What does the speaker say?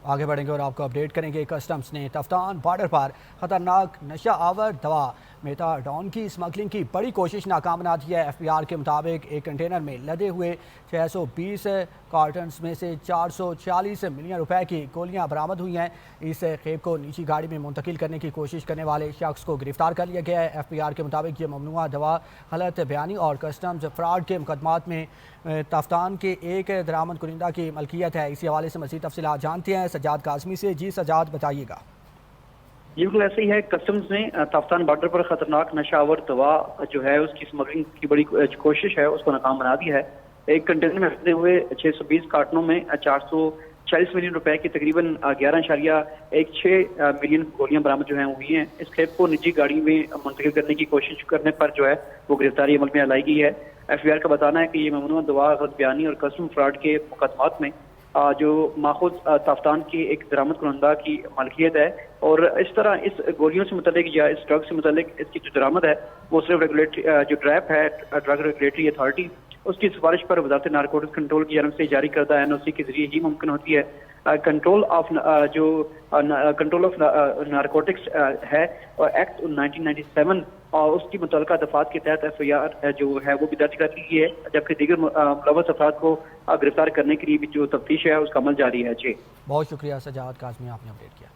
آگے بڑھیں گے اور آپ کو اپڈیٹ کریں گے۔ کسٹمز نے تفتان بارڈر پر خطرناک نشہ آور دوا میتاڈون کی اسمگلنگ کی بڑی کوشش ناکام بنا دی ہے۔ ایف بی آر کے مطابق ایک کنٹینر میں لدے ہوئے 620 کارٹنز میں سے 440 ملین روپے کی گولیاں برآمد ہوئی ہیں۔ اس خیب کو نجی گاڑی میں منتقل کرنے کی کوشش کرنے والے شخص کو گرفتار کر لیا گیا ہے۔ ایف بی آر کے مطابق یہ ممنوعہ دوا غلط بیانی اور کسٹمز فراڈ کے مقدمات میں تفتان کے ایک درآمد کنندہ کی ملکیت ہے۔ اسی حوالے سے مزید تفصیلات جانتے ہیں سجاد کاظمی سے۔ جی سجاد، بتائیے گا۔ یہ بالکل ایسے ہی ہے۔ کسٹمز نے تفتان بارڈر پر خطرناک نشہ آور دوا جو ہے اس کی اسمگلنگ کی بڑی کوشش ہے، اس کو ناکام بنا دیا ہے۔ ایک کنٹینر میں رکھتے ہوئے 620 کارٹنوں میں 440 ملین روپے کی تقریباً 11.16 ملین گولیاں برآمد جو ہیں ہوئی ہیں۔ اس کھیپ کو نجی گاڑی میں منتقل کرنے کی کوشش کرنے پر جو ہے وہ گرفتاری عمل میں لائی گئی ہے۔ ایف بی آر کا بتانا ہے کہ یہ ممنوعہ دوا غلط بیانی اور کسٹم فراڈ کے مقدمات میں جو ماخوذ تفتان کی ایک درآمد کنندہ کی ملکیت ہے، اور اس طرح اس گولیوں سے متعلق یا اس ڈرگ سے متعلق اس کی جو درآمد ہے وہ صرف ریگولیٹری جو ڈریپ ہے ڈرگ ریگولیٹری اتھارٹی، اس کی سفارش پر وزارت نارکوٹکس کنٹرول کی جانب سے جاری کردہ این او سی کے ذریعے ہی ممکن ہوتی ہے۔ کنٹرول آف نارکوٹکس ہے اور ایکٹ 1997 اور اس کی متعلقہ دفعات کے تحت ایف آئی آر جو ہے وہ بھی درج کر لی گئی ہے، جبکہ دیگر ملوث افراد کو گرفتار کرنے کے لیے بھی جو تفتیش ہے اس کا عمل جاری ہے۔ جی بہت شکریہ سجاد کاظمی، آپ نے اپڈیٹ کیا۔